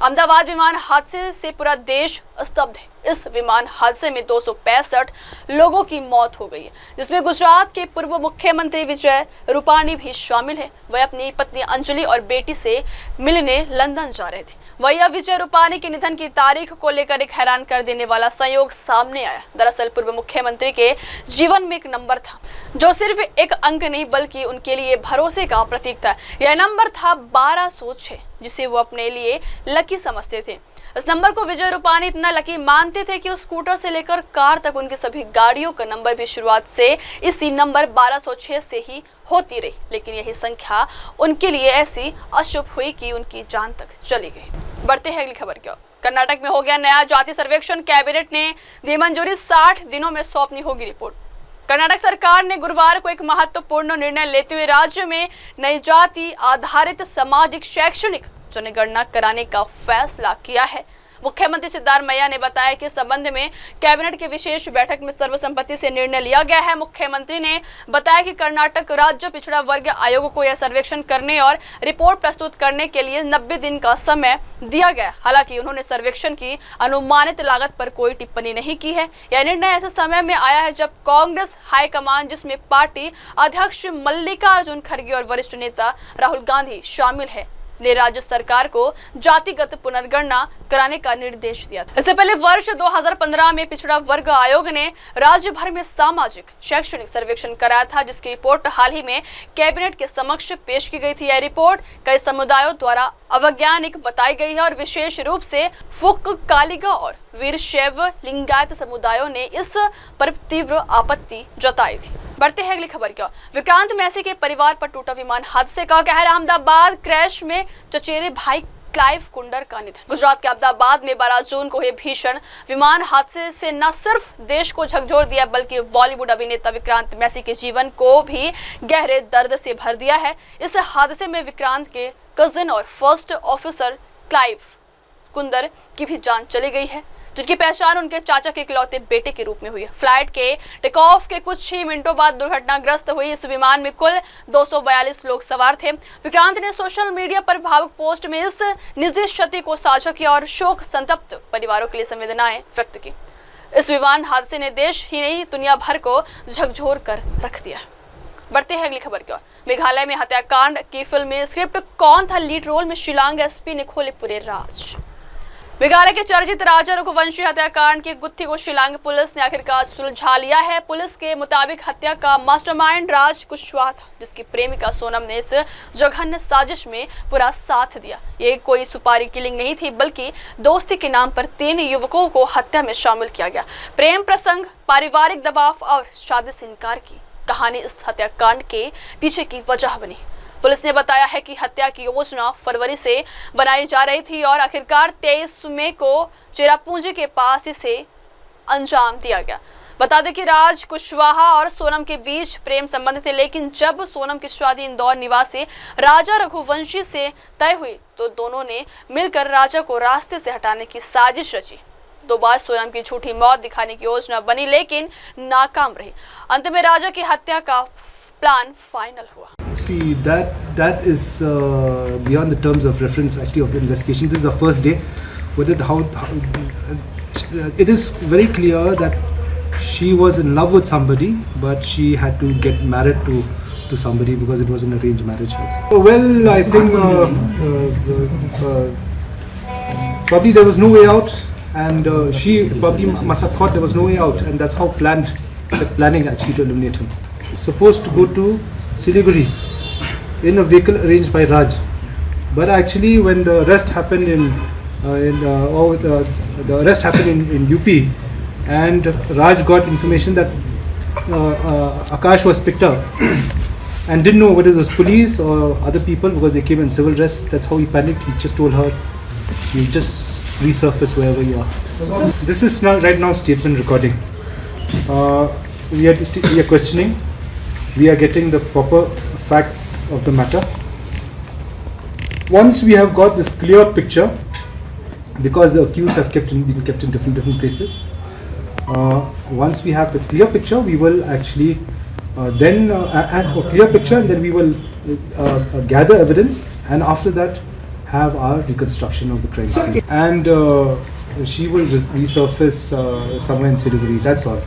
अहमदाबाद विमान हादसे से पूरा देश स्तब्ध है। इस विमान हादसे में 265 लोगों की मौत हो गई है, जिसमें गुजरात के पूर्व मुख्यमंत्री विजय रूपाणी भी शामिल है। वह अपनी पत्नी अंजलि और बेटी से मिलने लंदन जा रहे थे। वही अब विजय रूपाणी के निधन की तारीख को लेकर एक हैरान कर देने वाला संयोग सामने आया। दरअसल पूर्व मुख्यमंत्री के जीवन में एक नंबर था, जो सिर्फ एक अंक नहीं बल्कि उनके लिए भरोसे का प्रतीक था। यह नंबर था 1206, जिसे वो अपने लिए लकी समझते थे। इस नंबर को विजय रूपाणी इतना लकी मानते थे कि उस स्कूटर से लेकर कार तक उनकी सभी गाड़ियों का नंबर भी शुरुआत से इसी नंबर 1206 से ही होती रही। लेकिन यही संख्या उनके लिए ऐसी अशुभ हुई कि उनकी जान तक चली गई। बढ़ते हैं अगली खबर की ओर। कर्नाटक में हो गया नया जाति सर्वेक्षण, कैबिनेट ने दी मंजूरी, 60 दिनों में सौंपनी होगी रिपोर्ट। कर्नाटक सरकार ने गुरुवार को एक महत्वपूर्ण निर्णय लेते हुए राज्य में नई जाति आधारित सामाजिक शैक्षणिक जनगणना कराने का फैसला किया है। मुख्यमंत्री सिद्धारमैया ने बताया कि इस संबंध में कैबिनेट की विशेष बैठक में सर्वसम्मति से निर्णय लिया गया है। मुख्यमंत्री ने बताया कि कर्नाटक राज्य पिछड़ा वर्ग आयोग को यह सर्वेक्षण करने और रिपोर्ट प्रस्तुत करने के लिए 90 दिन का समय दिया गया। हालांकि उन्होंने सर्वेक्षण की अनुमानित लागत पर कोई टिप्पणी नहीं की है। यह निर्णय ऐसे समय में आया है जब कांग्रेस हाईकमान, जिसमें पार्टी अध्यक्ष मल्लिकार्जुन खड़गे और वरिष्ठ नेता राहुल गांधी शामिल है, ने राज्य सरकार को जातिगत पुनर्गणना कराने का निर्देश दिया था। इससे पहले वर्ष 2015 में पिछड़ा वर्ग आयोग ने राज्य भर में सामाजिक शैक्षणिक सर्वेक्षण कराया था, जिसकी रिपोर्ट हाल ही में कैबिनेट के समक्ष पेश की गई थी। यह रिपोर्ट कई समुदायों द्वारा अवैज्ञानिक बताई गई है और विशेष रूप से फुक, कालिगा और वीरशैव लिंगायत समुदायों ने इस पर तीव्र आपत्ति जताई थी। बढ़ते हैं अगली खबर की ओर। विक्रांत मैसी के परिवार पर टूटा विमान हादसे का कहर। अहमदाबाद क्रैश में चचेरे भाई क्लाइव कुंडर का निधन। गुजरात के अहमदाबाद में 12 जून को हुए भीषण विमान हादसे से न सिर्फ देश को झकझोर दिया बल्कि बॉलीवुड अभिनेता विक्रांत मैसी के जीवन को भी गहरे दर्द से भर दिया है। इस हादसे में विक्रांत के कजिन और फर्स्ट ऑफिसर क्लाइव कुंदर की भी जान चली गई है, जिनकी पहचान उनके चाचा के इकलौते बेटे के रूप में हुई है। फ्लाइट के टेक ऑफ के कुछ ही मिनटों बाद दुर्घटनाग्रस्त हुई इस विमान में कुल 242 लोग सवार थे। विक्रांत ने सोशल मीडिया पर भावुक पोस्ट में इस निजी क्षति को साझा किया और शोक संतप्त परिवारों के लिए संवेदनाएं व्यक्त की। इस विमान हादसे ने देश ही नहीं दुनिया भर को झकझोर कर रख दिया। बढ़ते हैं अगली खबर की ओर। मेघालय में हत्याकांड की फिल्म में स्क्रिप्ट कौन था लीड रोल में, शिलांग एसपी ने खोले पूरे राज। मेघालय के चर्चित राजा रघुवंशी हत्याकांड की गुत्थी को शिलांग पुलिस ने आखिरकार सुलझा लिया है। पुलिस के मुताबिक हत्या का मास्टरमाइंड राज कुशवाहा था, जिसकी प्रेमिका सोनम ने इस जघन्य साजिश में पूरा साथ दिया। ये कोई सुपारी किलिंग नहीं थी, बल्कि दोस्ती के नाम पर 3 युवकों को हत्या में शामिल किया गया। प्रेम प्रसंग, पारिवारिक दबाव और शादी से इनकार की कहानी इस हत्याकांड के पीछे की वजह बनी। पुलिस ने बताया है कि हत्या की योजना फरवरी से बनाई जा रही थी और आखिरकार 23 मई को चेरापूंजी के पास इसे अंजाम दिया गया। बता दें कि राज कुशवाहा और सोनम के बीच प्रेम संबंध थे, लेकिन जब सोनम की शादी इंदौर निवासी राजा रघुवंशी से तय हुई तो दोनों ने मिलकर राजा को रास्ते से हटाने की साजिश रची। 2 बार सोनम की झूठी मौत दिखाने की योजना बनी, लेकिन नाकाम रही। अंत में राजा की हत्या का प्लान फाइनल हुआ। See, that is beyond the terms of reference actually of the investigation. This is the first day. It is very clear that she was in love with somebody, but she had to get married to somebody because it was an arranged marriage. Well, I think probably there was no way out, and she probably must have thought there was no way out, and that's how planning actually to eliminate him. Supposed to go to Siliguri in a vehicle arranged by Raj, but actually when the arrest happened in UP, and Raj got information that Akash was picked up and didn't know whether it was police or other people because they came in civil dress. That's how he panicked. He just told her, "You just resurface wherever you are." This is right now statement recording. We are questioning. We are getting the proper facts of the matter. Once we have got this clear picture, because the accused have been kept in different places, once we have the clear picture, we will actually then add a clear picture, and then we will gather evidence, and after that have our reconstruction of the crime scene. And she will resurface somewhere in Siliguri. That's all.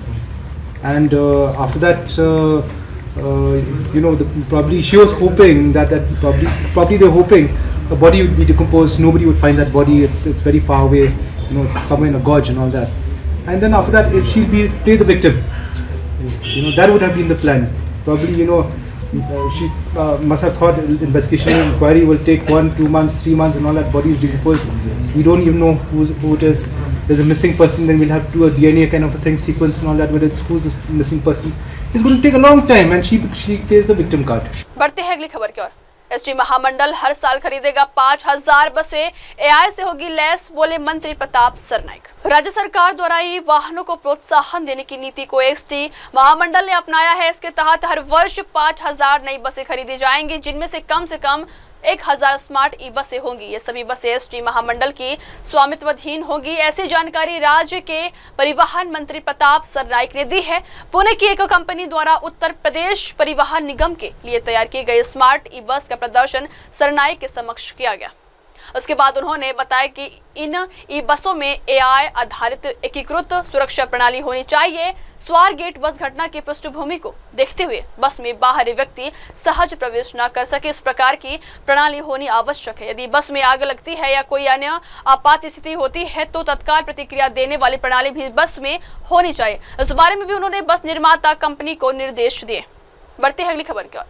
And after that, probably she was hoping that probably they're hoping the body would be decomposed. Nobody would find that body. It's very far away. It's somewhere in a gorge and all that. And then after that, if she'd play the victim, that would have been the plan. Probably, she must have thought investigation and inquiry will take 1, 2 months, 3 months, and all that. Body is decomposed. We don't even know who it is. There's a missing person, then we'll have to do a DNA kind of a thing, sequence and all that. Whether it's who's this missing person, it's going to take a long time, and she plays the victim card. बढ़ते हैं अगली खबर की ओर। ST महामंडल हर साल खरीदेगा 5000 बसें, AI से होगी लैस, बोले मंत्री प्रताप सरनाइक। राज्य सरकार द्वारा ई वाहनों को प्रोत्साहन देने की नीति को एसटी महामंडल ने अपनाया है। इसके तहत हर वर्ष 5000 नई बसें खरीदी जाएंगी, जिनमें से कम 1000 स्मार्ट ई बसें होंगी। ये सभी बसें एसटी महामंडल की स्वामित्वाधीन होगी। ऐसी जानकारी राज्य के परिवहन मंत्री प्रताप सरनाइक ने दी है। पुणे की एक कंपनी द्वारा उत्तर प्रदेश परिवहन निगम के लिए तैयार की गई स्मार्ट ई बस का प्रदर्शन सरनाइक के समक्ष किया गया। उसके बाद उन्होंने बताया कि इन ई बसों में AI आधारित एकीकृत सुरक्षा प्रणाली होनी चाहिए। स्वार गेट बस घटना की पृष्ठभूमि को देखते हुए बस में बाहरी व्यक्ति सहज प्रवेश न कर सके, इस प्रकार की प्रणाली होनी आवश्यक है। यदि बस में आग लगती है या कोई अन्य आपात स्थिति होती है तो तत्काल प्रतिक्रिया देने वाली प्रणाली भी बस में होनी चाहिए। इस बारे में भी उन्होंने बस निर्माता कंपनी को निर्देश दिए। बढ़ते हैं अगली खबर की ओर।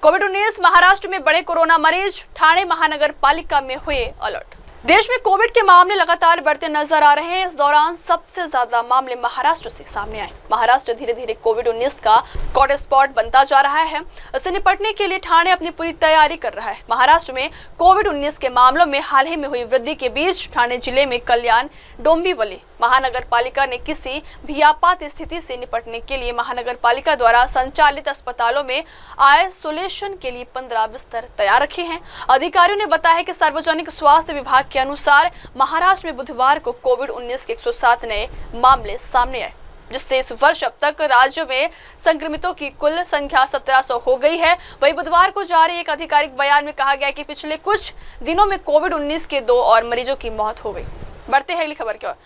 कोविड-19 महाराष्ट्र में बड़े कोरोना मरीज, ठाणे महानगर पालिका में हुए अलर्ट। देश में कोविड के मामले लगातार बढ़ते नजर आ रहे हैं। इस दौरान सबसे ज्यादा मामले महाराष्ट्र से सामने आए। महाराष्ट्र धीरे धीरे कोविड-19 का हॉटस्पॉट बनता जा रहा है। इससे निपटने के लिए ठाणे अपनी पूरी तैयारी कर रहा है। महाराष्ट्र में कोविड-19 के मामलों में हाल ही में हुई वृद्धि के बीच ठाणे जिले में कल्याण डोंबिवली महानगर पालिका ने किसी भी आपात स्थिति से निपटने के लिए महानगर पालिका द्वारा संचालित अस्पतालों में आइसोलेशन के लिए 15 बिस्तर तैयार रखे हैं। अधिकारियों ने बताया कि सार्वजनिक स्वास्थ्य विभाग के अनुसार महाराष्ट्र में बुधवार को कोविड-19 के 107 नए मामले सामने आए, जिससे इस वर्ष अब तक राज्य में संक्रमितों की कुल संख्या 1700 हो गई है। वहीं बुधवार को जारी एक आधिकारिक बयान में कहा गया कि पिछले कुछ दिनों में कोविड-19 के 2 और मरीजों की मौत हो गई। बढ़ते हैं अगली खबर की ओर।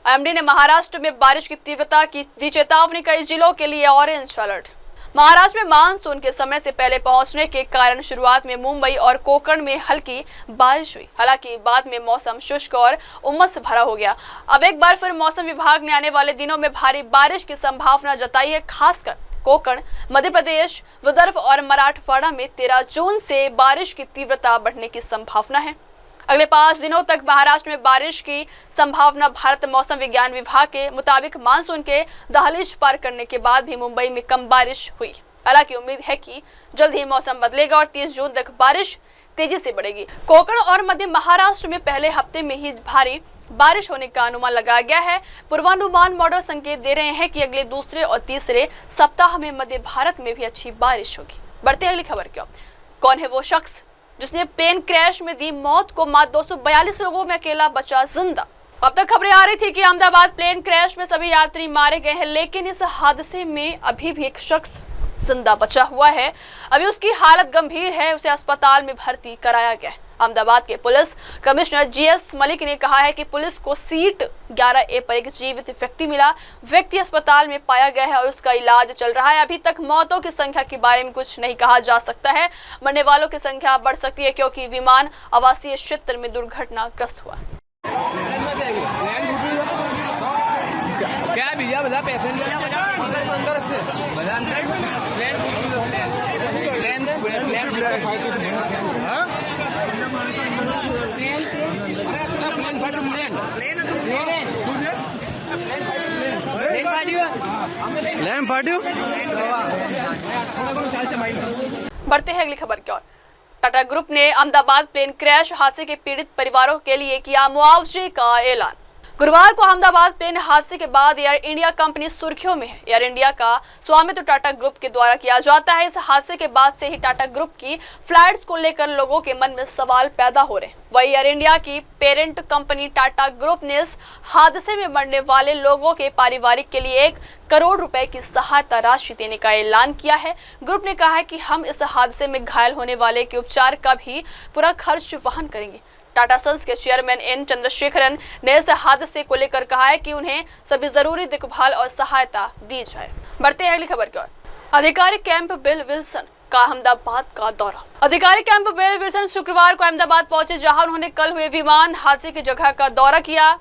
एमडी ने महाराष्ट्र में बारिश की तीव्रता की दी चेतावनी, कई जिलों के लिए ऑरेंज अलर्ट। महाराष्ट्र में मानसून के समय से पहले पहुंचने के कारण शुरुआत में मुंबई और कोकण में हल्की बारिश हुई। हालांकि बाद में मौसम शुष्क और उमस भरा हो गया। अब एक बार फिर मौसम विभाग ने आने वाले दिनों में भारी बारिश की संभावना जताई है। खासकर कोकण, मध्य प्रदेश, विदर्भ और मराठवाड़ा में 13 जून से बारिश की तीव्रता बढ़ने की संभावना है। अगले 5 दिनों तक महाराष्ट्र में बारिश की संभावना। भारत मौसम विज्ञान विभाग के मुताबिक मानसून के दहलीज पार करने के बाद भी मुंबई में कम बारिश हुई। हालांकि उम्मीद है कि जल्द ही मौसम बदलेगा और 30 जून तक बारिश तेजी से बढ़ेगी। कोकण और मध्य महाराष्ट्र में पहले हफ्ते में ही भारी बारिश होने का अनुमान लगाया गया है। पूर्वानुमान मॉडल संकेत दे रहे हैं कि अगले दूसरे और तीसरे सप्ताह में मध्य भारत में भी अच्छी बारिश होगी। बढ़ते अगली खबर की ओर। कौन है वो शख्स जिसने प्लेन क्रैश में दी मौत को? मात्र 242 लोगों में अकेला बचा जिंदा। अब तक खबरें आ रही थी कि अहमदाबाद प्लेन क्रैश में सभी यात्री मारे गए हैं, लेकिन इस हादसे में अभी भी एक शख्स जिंदा बचा हुआ है। अभी उसकी हालत गंभीर है, उसे अस्पताल में भर्ती कराया गया है। अहमदाबाद के पुलिस कमिश्नर GS मलिक ने कहा है कि पुलिस को सीट 11A पर एक जीवित व्यक्ति मिला। व्यक्ति अस्पताल में पाया गया है और उसका इलाज चल रहा है। अभी तक मौतों की संख्या के बारे में कुछ नहीं कहा जा सकता है। मरने वालों की संख्या बढ़ सकती है क्योंकि विमान आवासीय क्षेत्र में दुर्घटनाग्रस्त हुआ। बढ़ते हैं अगली खबर की ओर। टाटा ग्रुप ने अहमदाबाद प्लेन क्रैश हादसे के पीड़ित परिवारों के लिए किया मुआवजे का ऐलान। गुरुवार को अहमदाबाद प्लेन हादसे के बाद एयर इंडिया कंपनी सुर्खियों में है। एयर इंडिया का स्वामित्व टाटा ग्रुप के द्वारा किया जाता है। इस हादसे के बाद से ही टाटा ग्रुप की फ्लाइट्स को लेकर लोगों के मन में सवाल पैदा हो रहे हैं। वही एयर इंडिया की पेरेंट कंपनी टाटा ग्रुप ने इस हादसे में मरने वाले लोगों के पारिवारिक के लिए 1 करोड़ रुपए की सहायता राशि देने का ऐलान किया है। ग्रुप ने कहा है कि हम इस हादसे में घायल होने वाले के उपचार का भी पूरा खर्च वहन करेंगे। टाटा सन्स के चेयरमैन N चंद्रशेखरन ने इस हादसे को लेकर कहा है कि उन्हें सभी जरूरी देखभाल और सहायता दी जाए। बढ़ते हैं अगली खबर की ओर। अधिकारी कैंप बिल विल्सन का अहमदाबाद का दौरा। अधिकारी कैंप बिल विल्सन शुक्रवार को अहमदाबाद पहुंचे, जहां उन्होंने कल हुए विमान हादसे की जगह का दौरा किया।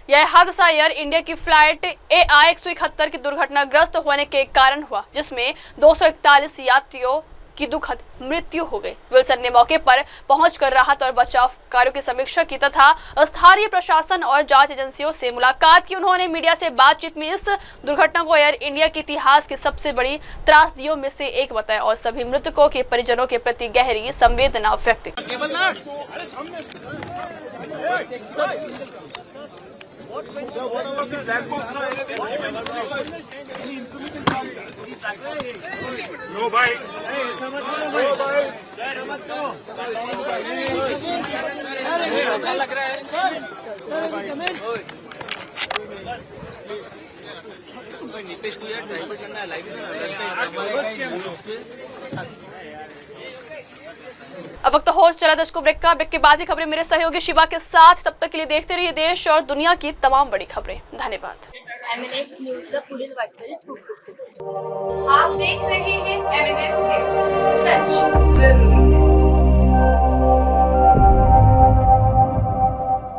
यह हादसा एयर इंडिया की फ्लाइट AI 171 की दुर्घटनाग्रस्त होने के कारण हुआ, जिसमें 241 यात्रियों की दुखद मृत्यु हो गई। विल्सन ने मौके पर पहुंचकर राहत और बचाव कार्यों की समीक्षा की तथा स्थानीय प्रशासन और जांच एजेंसियों से मुलाकात की। उन्होंने मीडिया से बातचीत में इस दुर्घटना को एयर इंडिया के इतिहास की सबसे बड़ी त्रासदियों में से एक बताया और सभी मृतकों के परिजनों के प्रति गहरी संवेदना व्यक्त की। No bites. No bites. Nitish को यार ड्राइवर करना है लाइव में। अब वक्त हो चला दर्शकों ब्रेक का। ब्रेक के बाद ही खबरें मेरे सहयोगी शिवा के साथ। तब तक के लिए देखते रहिए देश और दुनिया की तमाम बड़ी खबरें। धन्यवाद। MNS न्यूज पुढील वाटचालीस खूप खूप शुभेच्छा। आप देख रहे हैं MNS न्यूज, सच जरूरी।